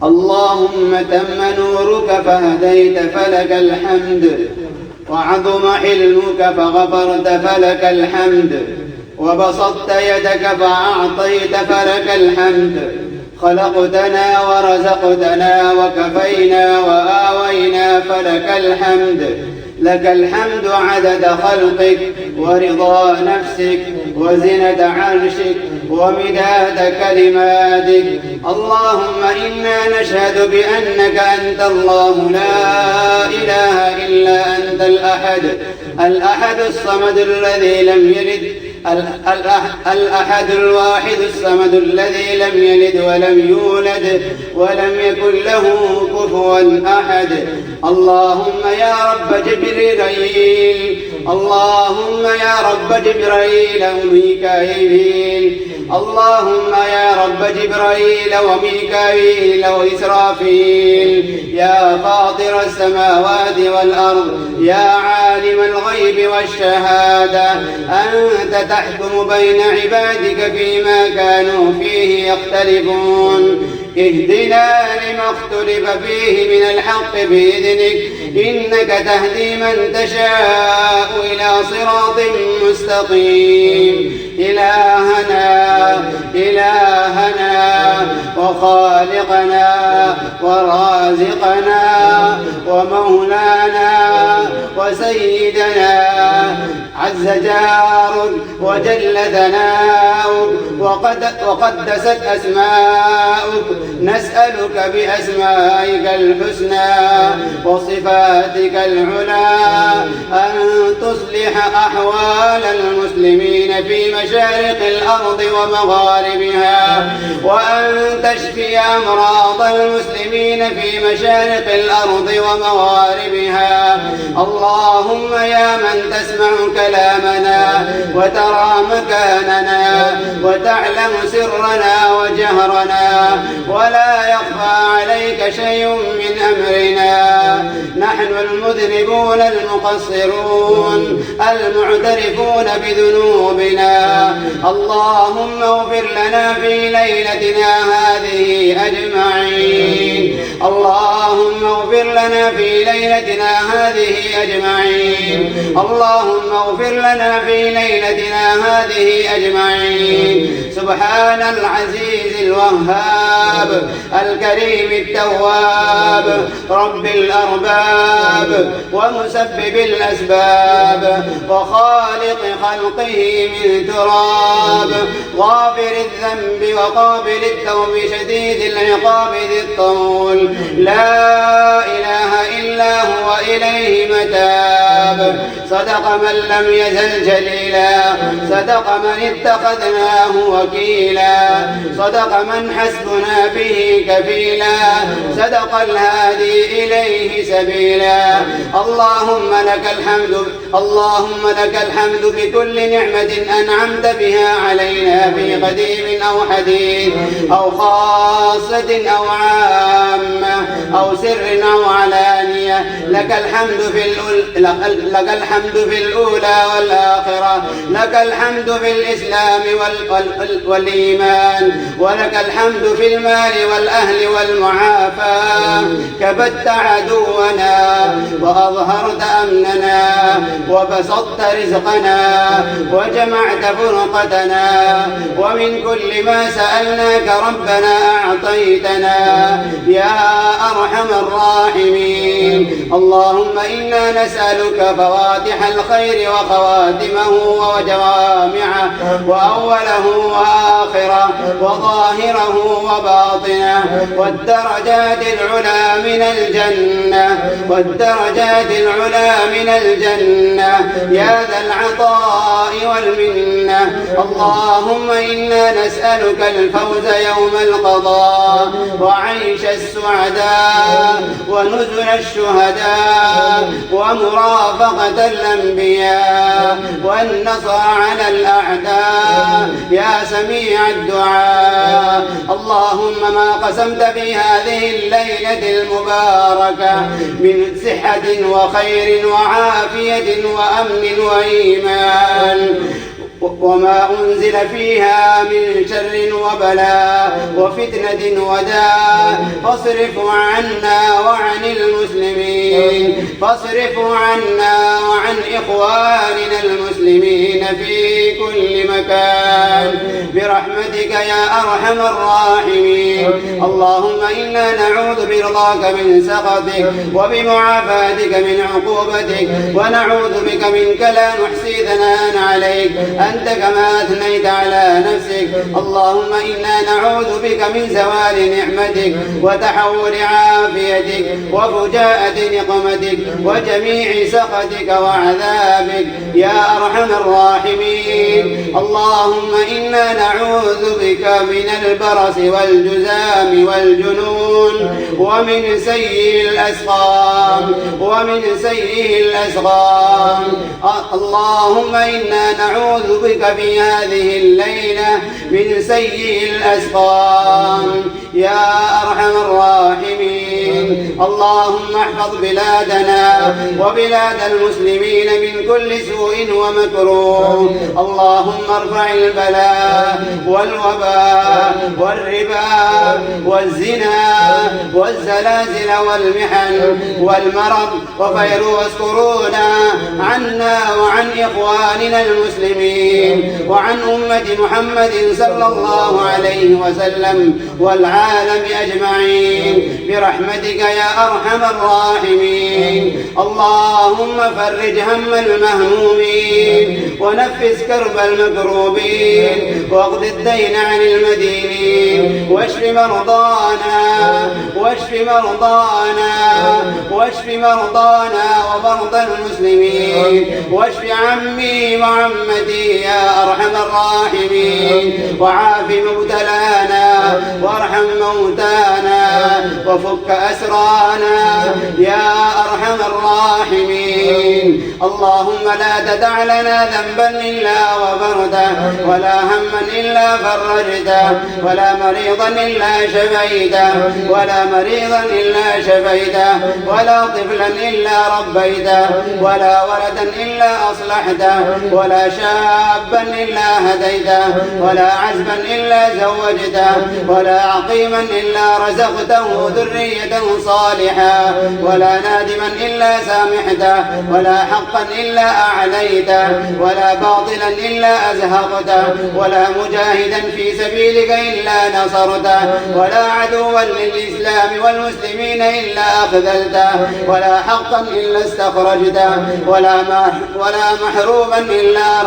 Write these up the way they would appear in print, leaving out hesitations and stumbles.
اللهم تم نورك فهديت فلك الحمد، وعظم حلمك فغفرت فلك الحمد، وبسطت يدك فأعطيت فلك الحمد. خلقتنا ورزقتنا وكفينا وآوينا فلك الحمد. لك الحمد عدد خلقك ورضا نفسك وزنة عرشك ومداد كلماتك. اللهم إنا نشهد بأنك أنت الله لا إله إلا أنت الأحد الصمد الذي لم يلد، الأحد الواحد الصمد الذي لم يلد ولم يولد ولم يكن له كفوا أحد. اللهم يا رب جبريل، اللهم يا رب جبريل وميكائيل، اللهم يا رب جبريل وميكائيل وإسرافيل، يا فاطر السماوات والأرض، يا عالم الغيب والشهادة، أنت تحكم بين عبادك فيما كانوا فيه يختلفون. اهدنا لما اختلف فيه من الحق بإذنك، إنك تهدي من تشاء إلى صراط مستقيم. إلهنا وخالقنا ورازقنا ومولانا وسيدنا، عز جارك وجل ثناؤك وقدست أسماؤك، نسألك بأسمائك الحسنى وصفاتك العلى أن تصلح أحوال المسلمين في مشارق الأرض ومغاربها، وأن تشفي أمراض المسلمين في مشارق الأرض ومغاربها. اللهم يا من تسمع كلامنا وترى مكاننا وتعلم سرنا وجهرنا، ولا يخفى عليك شيء من أمرنا، نحن المذنبون المقصرون المعترفون بذنوبنا. اللهم اغفر لنا في ليلتنا هذه أجمعين، اللهم اغفر لنا في ليلتنا هذه أجمعين، اللهم اغفر لنا في ليلتنا هذه أجمعين. سبحان العزيز الوهاب الكريم التواب، رب الأرباب ومسبب الأسباب وخالق خلقه من تراب، غافر الذنب وقابل التوب شديد العقاب ذي الطول، لا إله إلا هو إليه متاب. صدق من لم يزل جليلا، صدق من اتخذناه وكيلا، صدق من حسبنا به كفيلا، صدق الهادي إليه سبيلا. اللهم لك الحمد بكل نعمة أنعمت بها علينا في قديم أو حديث أو خاصة أو عامة أو سر أو علانية. لك الحمد في الأولى والآخرة، لك الحمد في الإسلام والإيمان، ولك الحمد في المال والأهل والمعافاة. كبت عدونا وأظهرت أمننا وبسطت رزقنا وجمعت فرقتنا، ومن كل ما سألناك ربنا أعطيتنا يا أرحم الراحمين. اللهم إنا نسألك فواتح الخير وخواتمه وجوامعه وأوله وآخره وظاهره وباطنه، والدرجات العلى من الجنة، والدرجات العلى من الجنة يا ذا العطاء والمنة. اللهم إنا نسألك الفوز يوم القضاء وعيش السعداء ونزل الشهداء ومرافقة الأنبياء والنصر على الأعداء يا سميع الدعاء. اللهم ما قسمت في هذه الليلة المباركة من صحة وخير وعافية وأمن وإيمان وما أنزل فيها من شر وبلاء وفتنة وداء فاصرف عنا وعن المسلمين، فاصرف عنا وعن إخواننا المسلمين في كل مكان برحمتك يا أرحم الراحمين. اللهم إنا نعوذ برضاك من سخطك وبمعافاتك من عقوبتك، ونعوذ بك منك لا نحصي ثناء عليك أنت كما أثنيت على نفسك. اللهم إنا نعوذ بك من زوال نعمتك وتحول عافيتك وفجاءة نقمتك وجميع سخطك وعذابك يا أرحم الراحمين. اللهم إنا نعوذ بك من البرص والجذام والجنون ومن سيء الأسقام اللهم إنا نعوذ بك في هذه الليلة من سيء الأسقام يا أرحم الراحمين. اللهم احفظ بلادنا وبلاد المسلمين من كل سوء ومكروه. اللهم ارفع البلاء والوباء والربا والزنا والزلازل والمحن والمرض وفيروس كورونا عنا وعن إخواننا المسلمين وعن أمة محمد صلى الله عليه وسلم والعالم أجمعين برحمتك يا أرحم الراحمين. اللهم فرج هم المهمومين ونفس كرب المكروبين واقض الدين عن المدينين واشف مرضانا ومرضى المسلمين واشف عمي وعمتي يا أرحم الراحمين وعاف مبتلانا وارحم موتانا وفك أسرانا يا أرحم الراحمين. اللهم لا تدع لنا ذنبا إلا غفرته ولا هما إلا فرجته ولا مريضا إلا شفيته ولا طفلا إلا ربيته ولا ولدا إلا أصلحته ولا شابا إلا هديته ولا عزبا إلا زوجته ولا عقيما إلا رزقته ذرية صالحة ولا نادما إلا سامحته ولا حقا إلا أعليته ولا باطلا إلا أزهقته ولا مجاهدا في سبيلك إلا نصرته ولا عدوا للإسلام والمسلمين إلا أخذلته ولا حقا إلا استخرجته ولا محروما إلا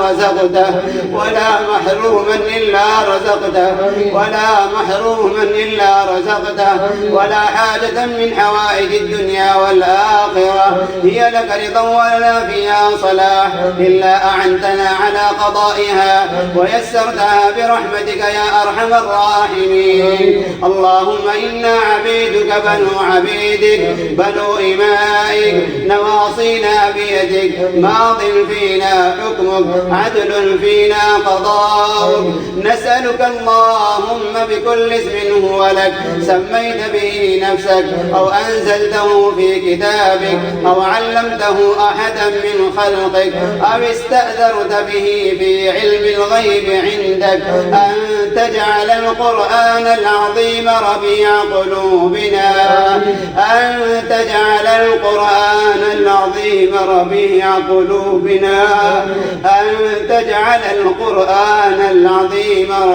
رزقته ولا حاجة من حوائج الدنيا والآخرة هي لك رضا ولا فيها صلاح إلا أعنتنا على قضائها ويسرتها برحمتك يا أرحم الراحمين. اللهم إنا عبيدك بنو عبيدك بنو إمائك نواصينا بيدك ماض فينا حكمك عدل فينا قضاؤك نسألك اللهم بكل اسم هو لك سميت به نفسك أو أنزلته في كتابك أو علمته أحدا من خلقك أو استأثرت به في علم الغيب عندك أن تجعل القرآن العظيم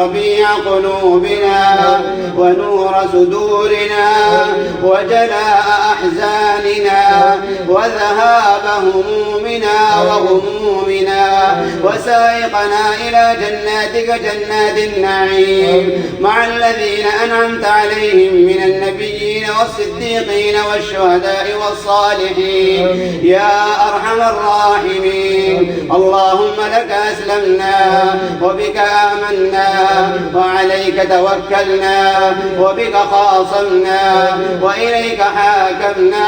ربيع قلوبنا ونور صدورنا وجلاء أحزاننا وذهاب همومنا وغمومنا وسائقنا إلى جناتك جنات النعيم مع الذين أنعمت عليهم من النبيين والصديقين والشهداء والصالحين يا أرحم الراحمين. اللهم لك أسلمنا وبك آمنا وعليك توكلنا وبك خاصمنا وإليك حاكمنا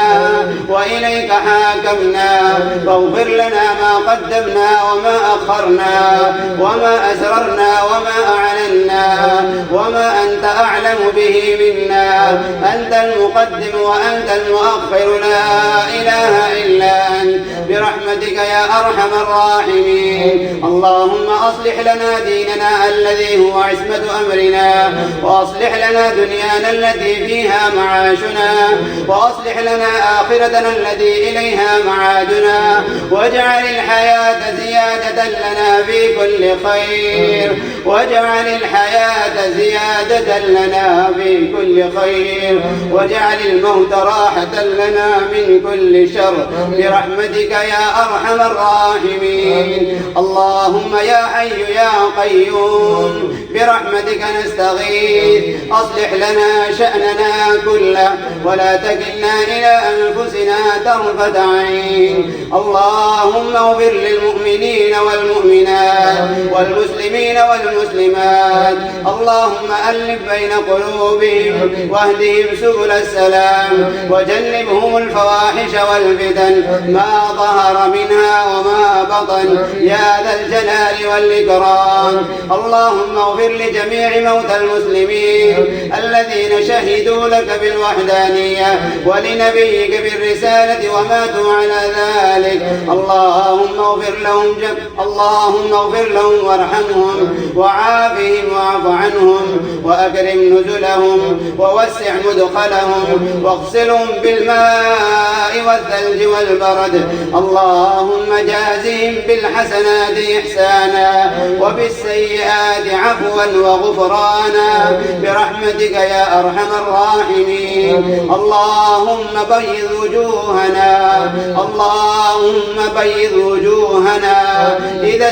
فاغفر لنا ما قدمنا وما أخرنا وما أسررنا وما أعلنا وما أنت أعلم به منا أنت المقدم وأنت المؤخر لا إله إلا أنت برحمتك يا أرحم الراحمين. اللهم أصلح لنا ديننا الذي هو عصمة أمرنا، وأصلح لنا دنيانا التي فيها معاشنا، وأصلح لنا آخرتنا التي إليها معادنا، واجعل الحياة زيادة لنا في كل خير، واجعل الحياة زيادة لنا في كل خير، واجعل الموت راحة لنا من كل شر برحمتك يا أرحم الراحمين. اللهم يا حي يا قيوم برحمتك نستغيث، أصلح لنا شأننا كله ولا تكلنا إلى أنفسنا طرفة عين. اللهم اغفر للمؤمنين والمؤمنات والمسلمين والمسلمات. اللهم ألف بين قلوبهم واهدهم سبل السلام، وجنبهم الفواحش والفتن ما ظهر منها وما بطن يا ذا الجلال والإكرام. اللهم اغفر لجميع موتى المسلمين الذين شهدوا لك بالوحدانية ولنبيك بالرسالة وماتوا على ذلك. اللهم اغفر لهم وارحمهم وعافهم واعف عنهم وأكرم نزلهم ووسع مدخلهم واغسلهم بالماء والثلج والبرد. اللهم جازهم بالحسنات إحسانا وبالسيئات عفوا وغفرانا برحمتك يا أرحم الراحمين. اللهم بيض وجوهنا، اللهم بيض وجوهنا إذا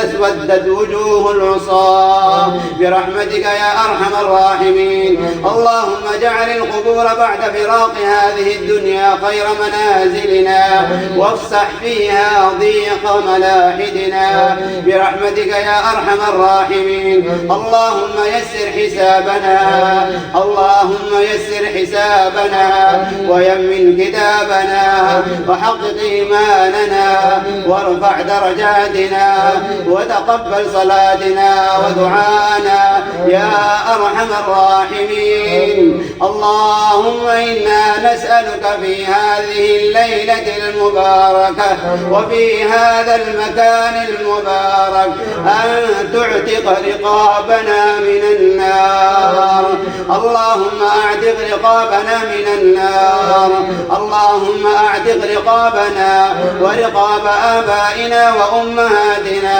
اسودت وجوه العصاة برحمتك يا أرحم الراحمين. اللهم اجعل القبور بعد فراق هذه الدنيا خير منازلنا، وافسح فيها ضيق ملاحدنا برحمتك يا أرحم الراحمين. اللهم يسر حسابنا، اللهم يسر حسابنا ويمن كتابنا وحقق إيماننا وارفع درجاتنا وتقبل صلاتنا ودعانا يا أرحم الراحمين. اللهم إنا نسألك في هذه الليلة المباركة وفي هذا المكان المبارك أن تعتق رقابنا من النار. اللهم أعتق رقابنا من النار، اللهم أعتق رقابنا ورقاب آبائنا وأمهاتنا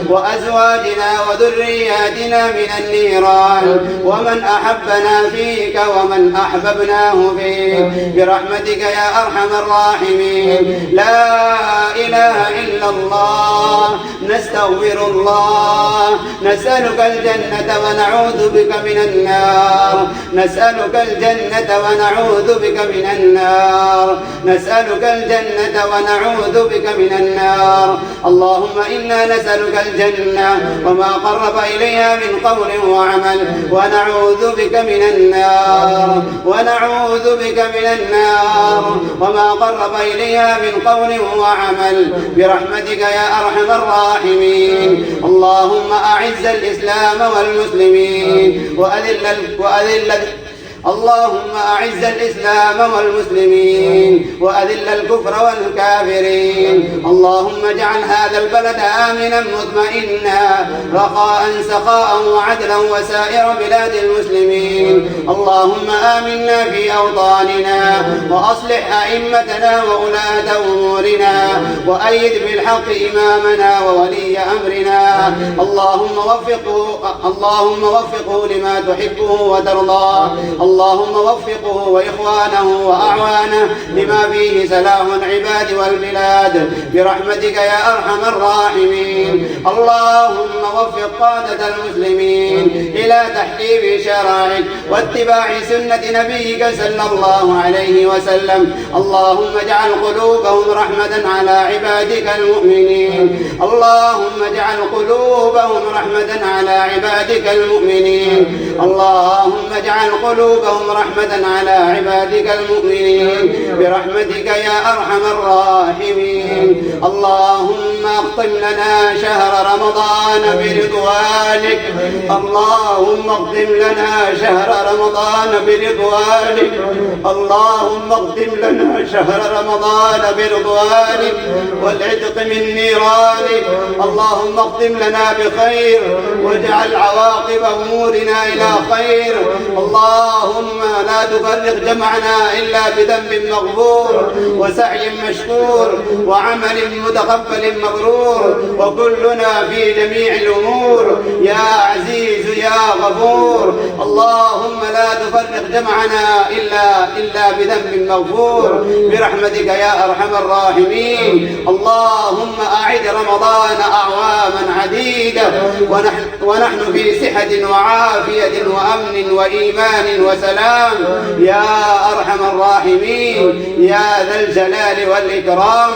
وأزواجنا وذرياتنا من النيران، ومن أحبنا فيك ومن أحببناه فيك برحمتك يا أرحم الراحمين. لا إله إلا الله، نستغفر الله، نسألك الجنة ونعوذ بك من النار، نسألك الجنة ونعوذ بك من النار، نسألك الجنة ونعوذ بك من النار. اللهم إنا نسألك الجنة وما قرب إليها من قول وعمل، ونعوذ بك من النار، ونعوذ بك من النار وما قرب إليها من قول وعمل برحمتك يا أرحم الراحمين. اللهم أعز الإسلام والمسلمين اللهم أعز الإسلام والمسلمين وأذل الكفر والكافرين. اللهم اجعل هذا البلد آمنا مطمئنا رخاء سخاء وعدلا وسائر بلاد المسلمين. اللهم آمنا في أوطاننا وأصلح أئمتنا وولاة أمورنا وأيد بالحق إمامنا وولي أمرنا. اللهم وفقه لما تحبه وترضاه. اللهم وفقه وإخوانه وأعوانه لما فيه سلاح العباد والبلاد برحمتك يا أرحم الراحمين. اللهم وفق قادة المسلمين إلى تحكيم شرائعك واتباع سنة نبيك صلى الله عليه وسلم. اللهم اجعل قلوبهم رحمة على عبادك المؤمنين. اللهم اجعل قلوبهم رحمة على عبادك المؤمنين. اللهم اجعل قلوبهم رحمة على عبادك المؤمنين برحمتك يا أرحم الراحمين. اللهم اختم لنا شهر رمضان برضوانك. اللهم اختم لنا شهر رمضان رمضان برضوانك. اللهم اختم لنا شهر رمضان برضوانك والعتق من نيرانك. اللهم اختم لنا بخير واجعل عواقب أمورنا إلى خير. اللهم لا تفرق جمعنا إلا بذنب مغفور وسعي مشكور وعمل متقبل مبرور وكلنا في جميع الأمور يا عزيز يا غفور. اللهم لا تفرق جمعنا إلا بذنب مغفور برحمتك يا أرحم الراحمين. اللهم أعد رمضان أعواما عديدة ونحن في صحة وعافية وأمن وإيمان وسلام يا أرحم الراحمين يا ذا الجلال والإكرام.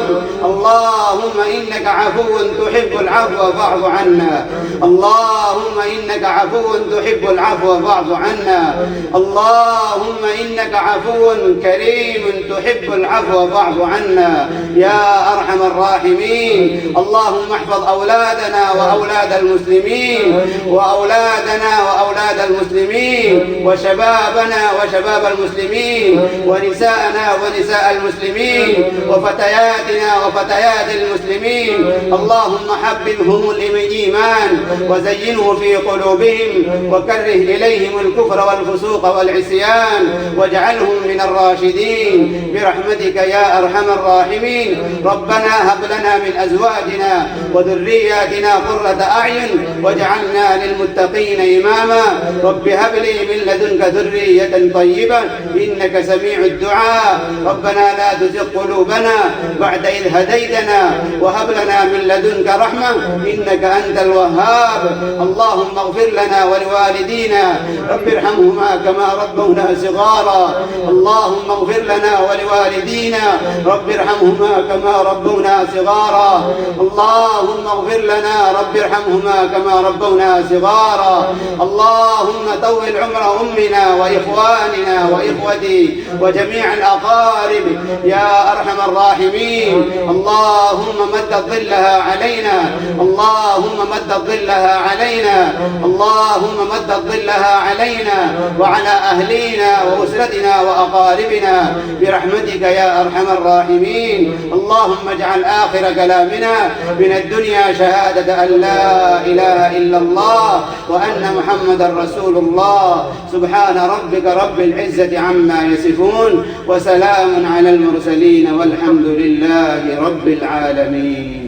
اللهم إنك عفو تحب العفو فاعف عنا. اللهم إنك عفو تحب العفو فاعف عنا. اللهم إنك عفو كريم تحب العفو فاعف عنا يا أرحم الراحمين. اللهم احفظ أولادنا وأولاد المسلمين وأولادنا وأولاد المسلمين وشبابنا وشباب المسلمين ونساءنا ونساء المسلمين وفتياتنا وفتيات المسلمين. اللهم حببهم الإيمان وزينه في قلوبهم وكره إليهم الكفر والفسوق والعصيان واجعلهم من الراشدين برحمتك يا أرحم الراحمين. ربنا هب لنا من أزواجنا وذرياتنا قرة أعين واجعلنا للمتقين إماما. رب هب لي من لدنك ذرية طيبة إنك سميع الدعاء. ربنا لا تزغ قلوبنا بعد إذ هديتنا وهب لنا من لدنك رحمة إنك أنت الوهاب. اللهم اغفر لنا ولوالدينا رب ارحمهما كما ربونا صغارا. اللهم اغفر لنا ولوالدينا رب ارحمهما كما ربونا صغارا. اللهم اغفر لنا رب ارحمهما كما ربونا صغارا. اللهم طول عمر أمنا وإخواننا وإخوتي وجميع الأقارب يا أرحم الراحمين. اللهم مد ظلها علينا. اللهم مد ظلها علينا. اللهم مد ظلها علينا وعلى أهلينا وأسرتنا وأقاربنا برحمتك يا أرحم الراحمين. اللهم اجعل آخر كلامنا من الدنيا شهادة أن لا إله إلا الله وأن محمدا رسول الله. سبحان ربك رب العزة عما يصفون وسلام على المرسلين والحمد لله رب العالمين.